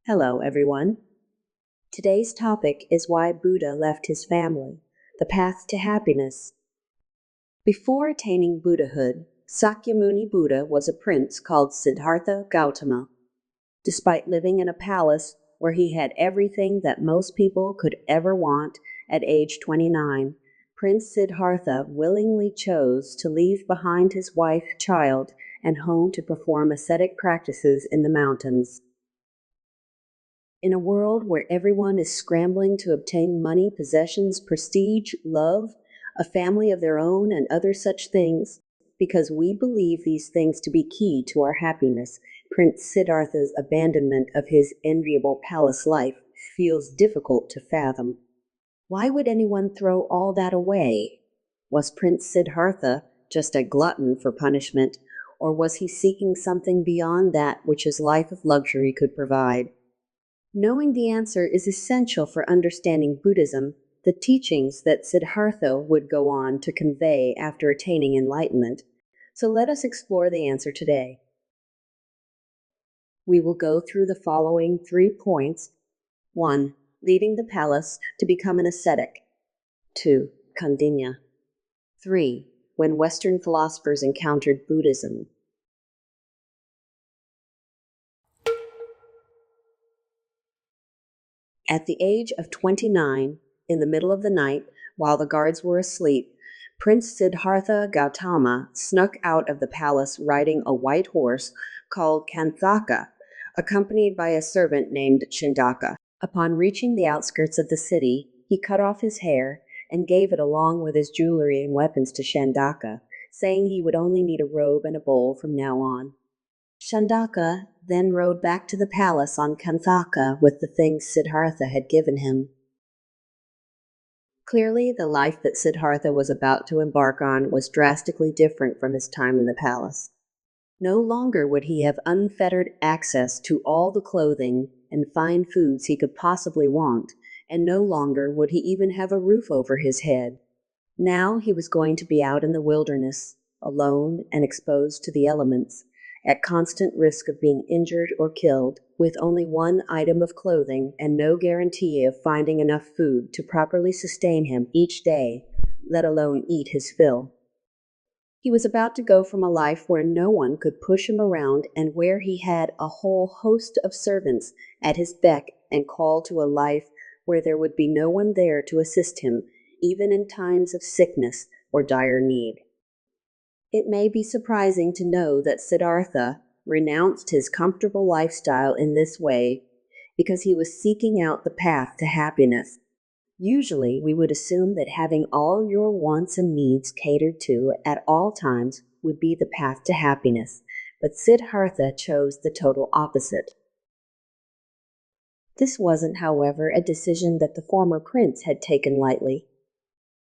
Hello, everyone. Today's topic is why Buddha left his family, the path to happiness. Before attaining Buddhahood, Sakyamuni Buddha was a prince called Siddhartha Gautama. Despite living in a palace where he had everything that most people could ever want at age 29, Prince Siddhartha willingly chose to leave behind his wife, child, and home to perform ascetic practices in the mountains. In a world where everyone is scrambling to obtain money, possessions, prestige, love, a family of their own, and other such things, because we believe these things to be key to our happiness, Prince Siddhartha's abandonment of his enviable palace life feels difficult to fathom. Why would anyone throw all that away? Was Prince Siddhartha just a glutton for punishment, or was he seeking something beyond that which his life of luxury could provide? Knowing the answer is essential for understanding Buddhism, the teachings that Siddhartha would go on to convey after attaining enlightenment. So let us explore the answer today. We will go through the following 3 points. 1. Leaving the palace to become an ascetic. 2. Kaundinya. 3. When Western philosophers encountered Buddhism. At the age of 29, in the middle of the night, while the guards were asleep, Prince Siddhartha Gautama snuck out of the palace riding a white horse called Kanthaka, accompanied by a servant named Chindaka. Upon reaching the outskirts of the city, he cut off his hair and gave it along with his jewelry and weapons to Chandaka, saying he would only need a robe and a bowl from now on. Chandaka then rode back to the palace on Kanthaka with the things Siddhartha had given him. Clearly, the life that Siddhartha was about to embark on was drastically different from his time in the palace. No longer would he have unfettered access to all the clothing and fine foods he could possibly want, and no longer would he even have a roof over his head. Now he was going to be out in the wilderness, alone and exposed to the elements, at constant risk of being injured or killed, with only one item of clothing and no guarantee of finding enough food to properly sustain him each day, let alone eat his fill. He was about to go from a life where no one could push him around and where he had a whole host of servants at his beck and call to a life where there would be no one there to assist him, even in times of sickness or dire need. It may be surprising to know that Siddhartha renounced his comfortable lifestyle in this way because he was seeking out the path to happiness. Usually, we would assume that having all your wants and needs catered to at all times would be the path to happiness, but Siddhartha chose the total opposite. This wasn't, however, a decision that the former prince had taken lightly.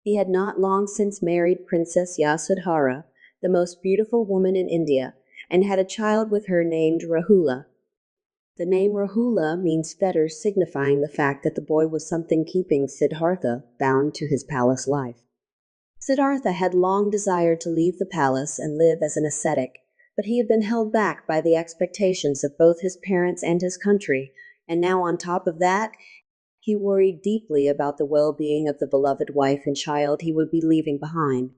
He had not long since married Princess Yasodhara, the most beautiful woman in India, and had a child with her named Rahula. The name Rahula means fetter, signifying the fact that the boy was something keeping Siddhartha bound to his palace life. Siddhartha had long desired to leave the palace and live as an ascetic, but he had been held back by the expectations of both his parents and his country, and now on top of that, he worried deeply about the well-being of the beloved wife and child he would be leaving behind.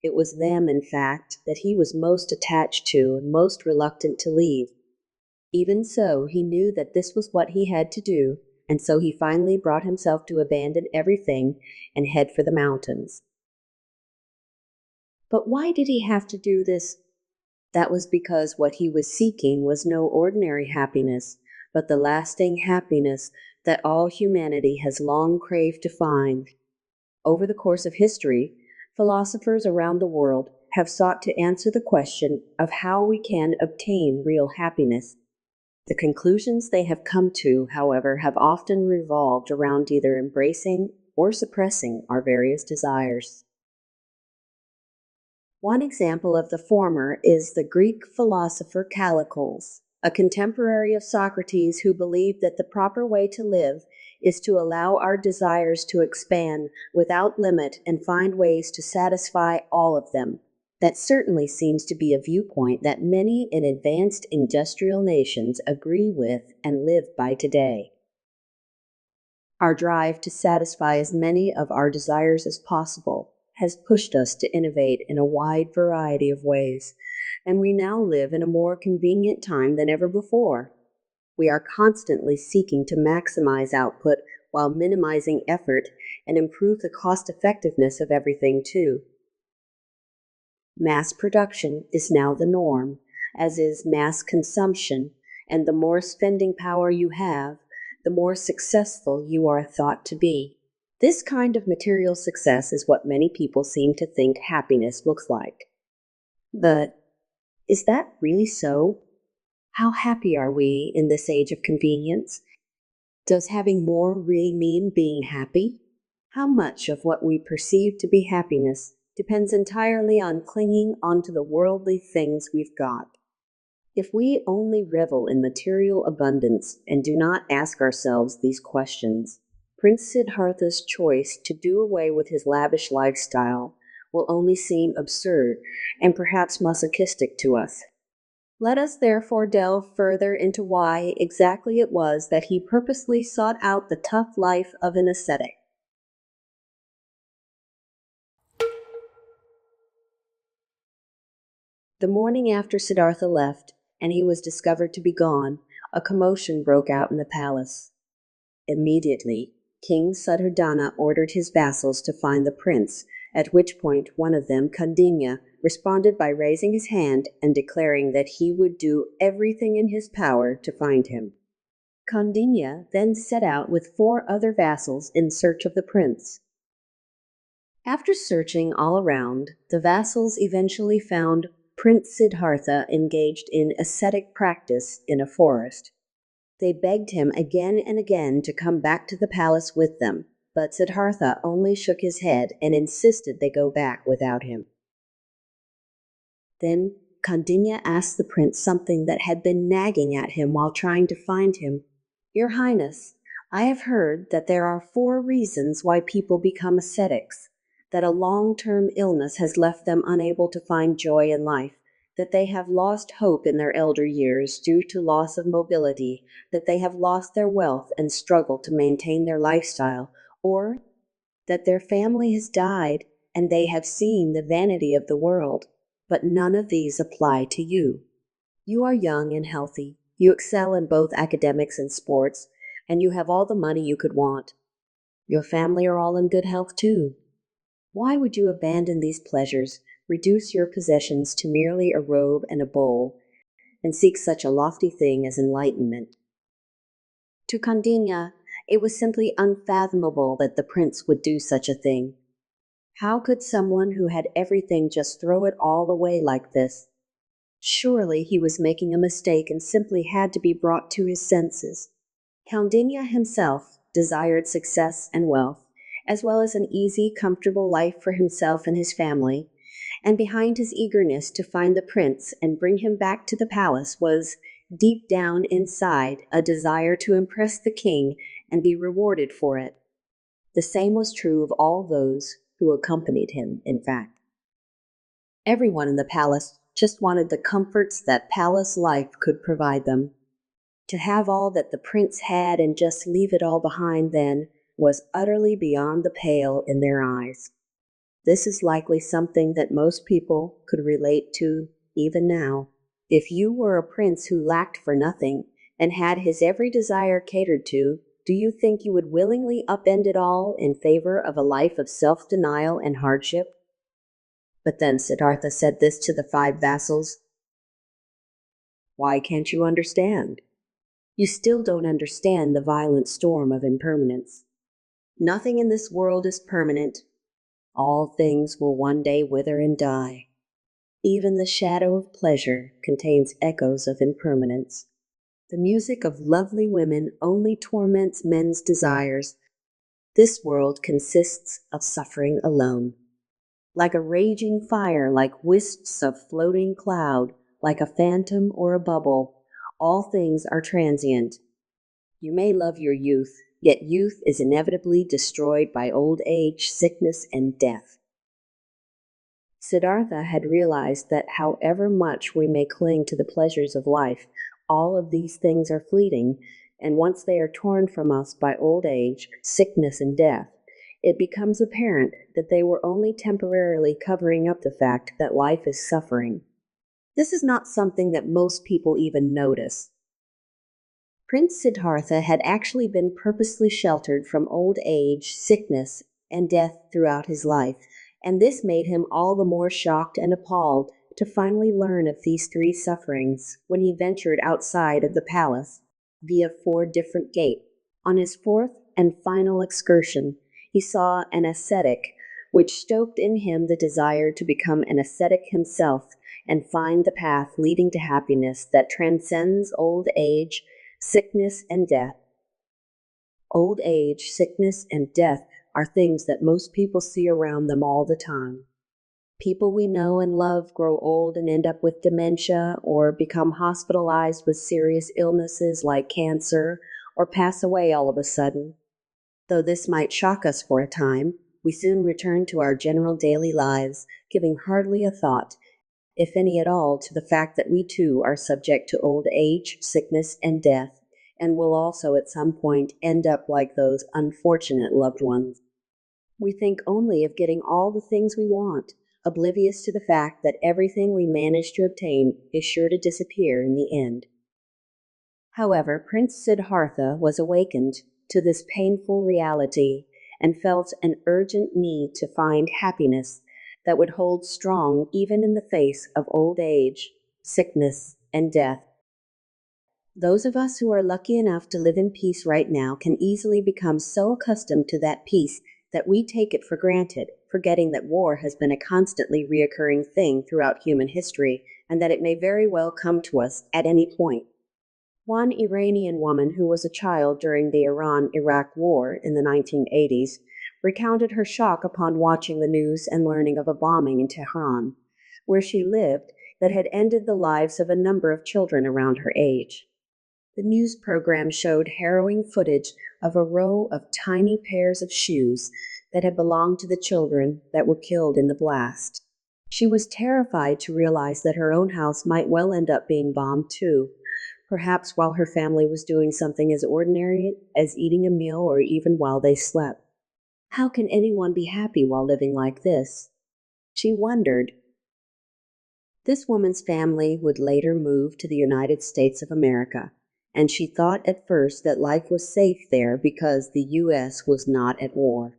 It was them, in fact, that he was most attached to and most reluctant to leave. Even so, he knew that this was what he had to do, and so he finally brought himself to abandon everything and head for the mountains. But why did he have to do this? That was because what he was seeking was no ordinary happiness, but the lasting happiness that all humanity has long craved to find. Over the course of history, philosophers around the world have sought to answer the question of how we can obtain real happiness. The conclusions they have come to, however, have often revolved around either embracing or suppressing our various desires. One example of the former is the Greek philosopher Callicles, a contemporary of Socrates who believed that the proper way to live is to allow our desires to expand without limit and find ways to satisfy all of them. That certainly seems to be a viewpoint that many in advanced industrial nations agree with and live by today. Our drive to satisfy as many of our desires as possible has pushed us to innovate in a wide variety of ways, and we now live in a more convenient time than ever before. We are constantly seeking to maximize output while minimizing effort and improve the cost-effectiveness of everything, too. Mass production is now the norm, as is mass consumption, and the more spending power you have, the more successful you are thought to be. This kind of material success is what many people seem to think happiness looks like. But is that really so? How happy are we in this age of convenience? Does having more really mean being happy? How much of what we perceive to be happiness depends entirely on clinging onto the worldly things we've got? If we only revel in material abundance and do not ask ourselves these questions, Prince Siddhartha's choice to do away with his lavish lifestyle will only seem absurd and perhaps masochistic to us. Let us therefore delve further into why exactly it was that he purposely sought out the tough life of an ascetic. The morning after Siddhartha left, and he was discovered to be gone, a commotion broke out in the palace. Immediately, King Suddhodana ordered his vassals to find the prince, at which point one of them, Kaundinya, responded by raising his hand and declaring that he would do everything in his power to find him. Kaundinya then set out with 4 other vassals in search of the prince. After searching all around, the vassals eventually found Prince Siddhartha engaged in ascetic practice in a forest. They begged him again and again to come back to the palace with them, but Siddhartha only shook his head and insisted they go back without him. Then Kaundinya asked the prince something that had been nagging at him while trying to find him. "Your Highness, I have heard that there are 4 reasons why people become ascetics, that a long-term illness has left them unable to find joy in life, that they have lost hope in their elder years due to loss of mobility, that they have lost their wealth and struggle to maintain their lifestyle, or that their family has died and they have seen the vanity of the world. But none of these apply to you. You are young and healthy, you excel in both academics and sports, and you have all the money you could want. Your family are all in good health too. Why would you abandon these pleasures, reduce your possessions to merely a robe and a bowl, and seek such a lofty thing as enlightenment?" To Kaundinya, it was simply unfathomable that the prince would do such a thing. How could someone who had everything just throw it all away like this? Surely he was making a mistake and simply had to be brought to his senses. Kaundinya himself desired success and wealth, as well as an easy, comfortable life for himself and his family, and behind his eagerness to find the prince and bring him back to the palace was, deep down inside, a desire to impress the king and be rewarded for it. The same was true of all those who accompanied him, in fact. Everyone in the palace just wanted the comforts that palace life could provide them. To have all that the prince had and just leave it all behind then was utterly beyond the pale in their eyes. This is likely something that most people could relate to even now. If you were a prince who lacked for nothing and had his every desire catered to, do you think you would willingly upend it all in favor of a life of self-denial and hardship? But then Siddhartha said this to the 5 vassals. "Why can't you understand? You still don't understand the violent storm of impermanence. Nothing in this world is permanent. All things will one day wither and die. Even the shadow of pleasure contains echoes of impermanence. The music of lovely women only torments men's desires. This world consists of suffering alone. Like a raging fire, like wisps of floating cloud, like a phantom or a bubble, all things are transient. You may love your youth, yet youth is inevitably destroyed by old age, sickness, and death." Siddhartha had realized that however much we may cling to the pleasures of life, all of these things are fleeting, and once they are torn from us by old age, sickness, and death, it becomes apparent that they were only temporarily covering up the fact that life is suffering. This is not something that most people even notice. Prince Siddhartha had actually been purposely sheltered from old age, sickness, and death throughout his life, and this made him all the more shocked and appalled to finally learn of these three sufferings when he ventured outside of the palace via 4 different gates. On his 4th and final excursion, he saw an ascetic, which stoked in him the desire to become an ascetic himself and find the path leading to happiness that transcends old age, sickness, and death. Old age, sickness, and death are things that most people see around them all the time. People we know and love grow old and end up with dementia or become hospitalized with serious illnesses like cancer or pass away all of a sudden. Though this might shock us for a time, we soon return to our general daily lives, giving hardly a thought, if any at all, to the fact that we too are subject to old age, sickness, and death, and will also at some point end up like those unfortunate loved ones. We think only of getting all the things we want, oblivious to the fact that everything we manage to obtain is sure to disappear in the end. However, Prince Siddhartha was awakened to this painful reality and felt an urgent need to find happiness that would hold strong even in the face of old age, sickness, and death. Those of us who are lucky enough to live in peace right now can easily become so accustomed to that peace that we take it for granted, forgetting that war has been a constantly reoccurring thing throughout human history and that it may very well come to us at any point. One Iranian woman who was a child during the Iran-Iraq War in the 1980s recounted her shock upon watching the news and learning of a bombing in Tehran, where she lived, that had ended the lives of a number of children around her age. The news program showed harrowing footage of a row of tiny pairs of shoes that had belonged to the children that were killed in the blast. She was terrified to realize that her own house might well end up being bombed too, perhaps while her family was doing something as ordinary as eating a meal or even while they slept. How can anyone be happy while living like this? She wondered. This woman's family would later move to the United States of America, and she thought at first that life was safe there because the U.S. was not at war.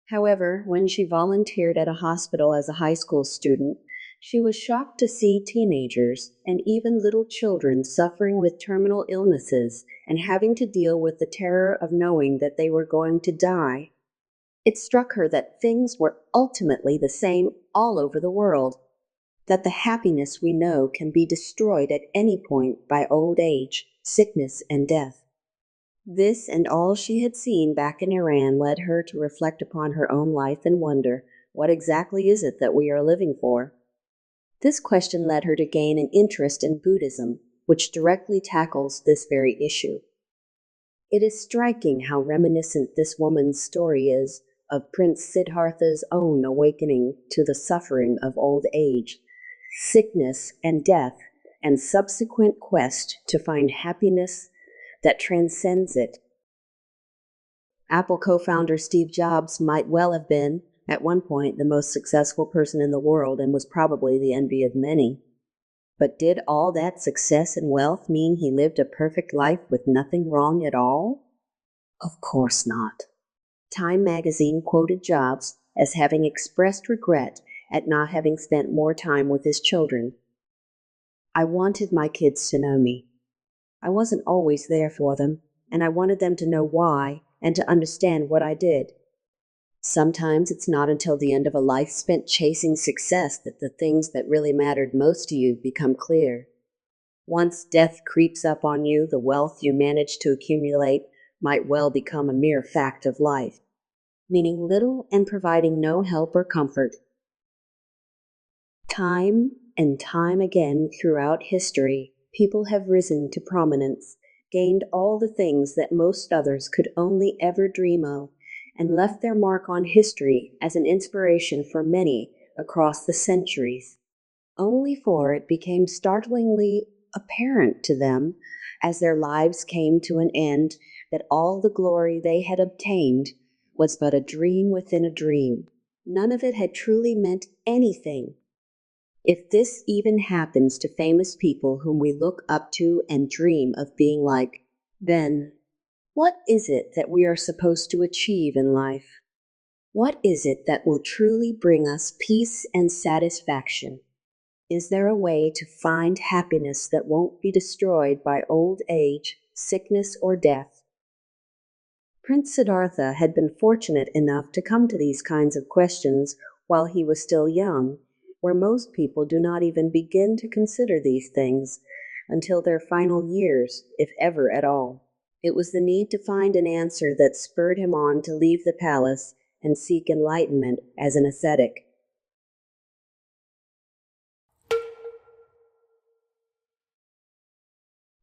However, when she volunteered at a hospital as a high school student, she was shocked to see teenagers and even little children suffering with terminal illnesses and having to deal with the terror of knowing that they were going to die. It struck her that things were ultimately the same all over the world, that the happiness we know can be destroyed at any point by old age, sickness, and death. This and all she had seen back in Iran led her to reflect upon her own life and wonder, what exactly is it that we are living for? This question led her to gain an interest in Buddhism, which directly tackles this very issue. It is striking how reminiscent this woman's story is of Prince Siddhartha's own awakening to the suffering of old age, sickness, and death, and subsequent quest to find happiness that transcends it. Apple co-founder Steve Jobs might well have been, at one point, the most successful person in the world and was probably the envy of many. But did all that success and wealth mean he lived a perfect life with nothing wrong at all? Of course not. Time magazine quoted Jobs as having expressed regret at not having spent more time with his children. I wanted my kids to know me. I wasn't always there for them, and I wanted them to know why and to understand what I did. Sometimes it's not until the end of a life spent chasing success that the things that really mattered most to you become clear. Once death creeps up on you, the wealth you managed to accumulate might well become a mere fact of life, meaning little and providing no help or comfort. Time and time again throughout history, people have risen to prominence, gained all the things that most others could only ever dream of, and left their mark on history as an inspiration for many across the centuries, only for it became startlingly apparent to them as their lives came to an end that all the glory they had obtained was but a dream within a dream. None of it had truly meant anything. If this even happens to famous people whom we look up to and dream of being like, then what is it that we are supposed to achieve in life? What is it that will truly bring us peace and satisfaction? Is there a way to find happiness that won't be destroyed by old age, sickness, or death? Prince Siddhartha had been fortunate enough to come to these kinds of questions while he was still young, where most people do not even begin to consider these things until their final years, if ever at all. It was the need to find an answer that spurred him on to leave the palace and seek enlightenment as an ascetic.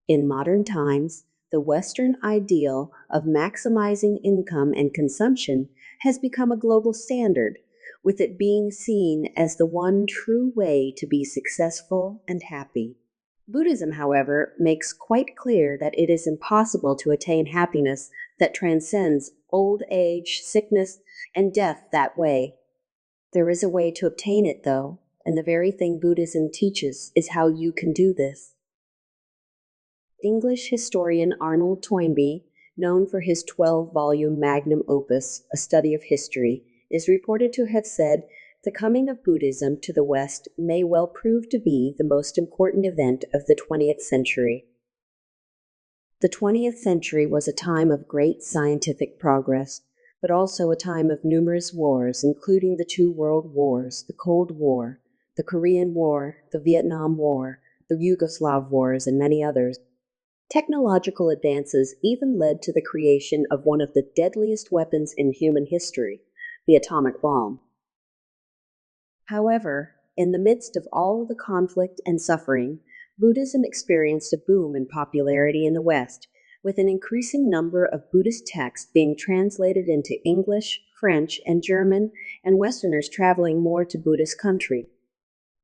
In modern times, the Western ideal of maximizing income and consumption has become a global standard, with it being seen as the one true way to be successful and happy. Buddhism, however, makes quite clear that it is impossible to attain happiness that transcends old age, sickness, and death that way. There is a way to obtain it, though, and the very thing Buddhism teaches is how you can do this. English historian Arnold Toynbee, known for his 12-volume magnum opus, A Study of History, is reported to have said, "The coming of Buddhism to the West may well prove to be the most important event of the 20th century." The 20th century was a time of great scientific progress, but also a time of numerous wars, including the two world wars, the Cold War, the Korean War, the Vietnam War, the Yugoslav wars, and many others. Technological advances even led to the creation of one of the deadliest weapons in human history, the atomic bomb. However, in the midst of all the conflict and suffering, Buddhism experienced a boom in popularity in the West, with an increasing number of Buddhist texts being translated into English, French, and German, and Westerners traveling more to Buddhist countries.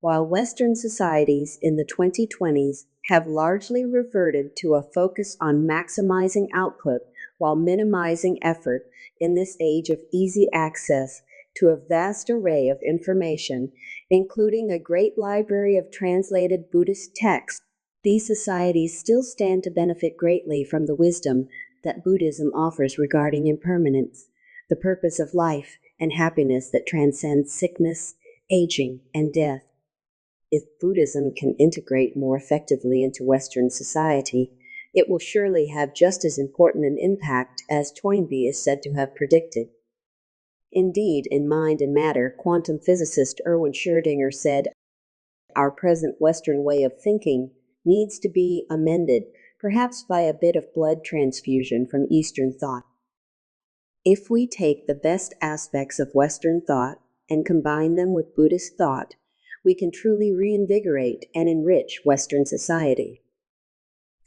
While Western societies in the 2020s have largely reverted to a focus on maximizing output while minimizing effort in this age of easy access to a vast array of information, including a great library of translated Buddhist texts, these societies still stand to benefit greatly from the wisdom that Buddhism offers regarding impermanence, the purpose of life, and happiness that transcends sickness, aging, and death. If Buddhism can integrate more effectively into Western society, it will surely have just as important an impact as Toynbee is said to have predicted. Indeed, in Mind and Matter, quantum physicist Erwin Schrödinger said, "Our present Western way of thinking needs to be amended, perhaps by a bit of blood transfusion from Eastern thought." If we take the best aspects of Western thought and combine them with Buddhist thought, we can truly reinvigorate and enrich Western society.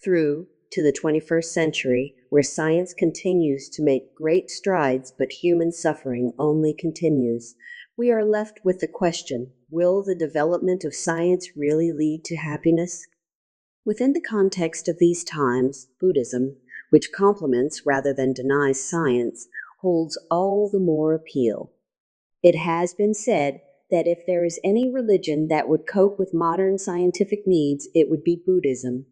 Through to the 21st century, where science continues to make great strides but human suffering only continues, we are left with the question, will the development of science really lead to happiness? Within the context of these times, Buddhism, which complements rather than denies science, holds all the more appeal. It has been said that if there is any religion that would cope with modern scientific needs, it would be Buddhism.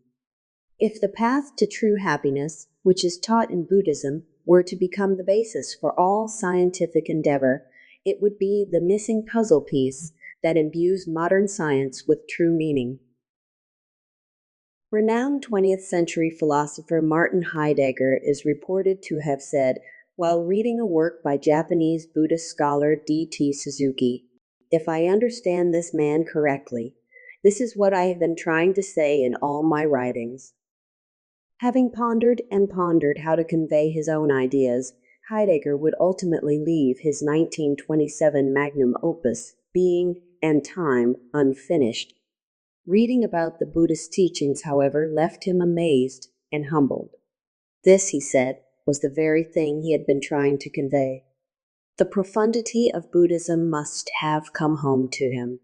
If the path to true happiness, which is taught in Buddhism, were to become the basis for all scientific endeavor, it would be the missing puzzle piece that imbues modern science with true meaning. Renowned 20th century philosopher Martin Heidegger is reported to have said, while reading a work by Japanese Buddhist scholar D.T. Suzuki, "If I understand this man correctly, this is what I have been trying to say in all my writings." Having pondered and pondered how to convey his own ideas, Heidegger would ultimately leave his 1927 magnum opus, Being and Time, unfinished. Reading about the Buddhist teachings, however, left him amazed and humbled. This, he said, was the very thing he had been trying to convey. The profundity of Buddhism must have come home to him.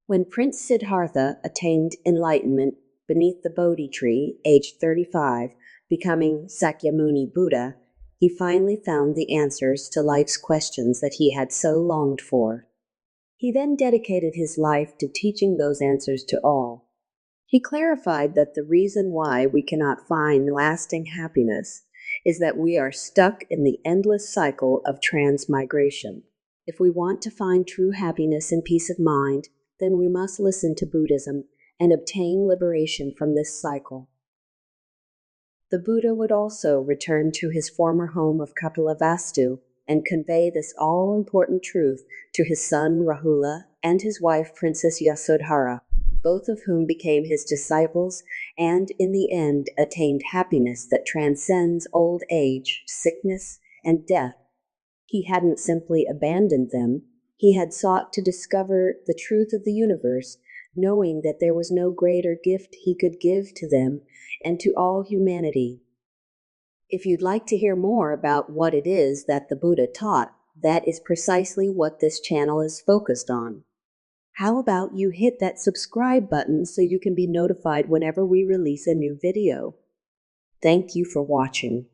When Prince Siddhartha attained enlightenment beneath the Bodhi tree, aged 35, becoming Sakyamuni Buddha, he finally found the answers to life's questions that he had so longed for. He then dedicated his life to teaching those answers to all. He clarified that the reason why we cannot find lasting happiness is that we are stuck in the endless cycle of transmigration. If we want to find true happiness and peace of mind, then we must listen to Buddhism and obtain liberation from this cycle. The Buddha would also return to his former home of Kapilavastu and convey this all-important truth to his son Rahula and his wife Princess Yasodhara, both of whom became his disciples and in the end attained happiness that transcends old age, sickness, and death. He hadn't simply abandoned them. He had sought to discover the truth of the universe, knowing that there was no greater gift he could give to them and to all humanity. If you'd like to hear more about what it is that the Buddha taught, that is precisely what this channel is focused on. How about you hit that subscribe button so you can be notified whenever we release a new video? Thank you for watching.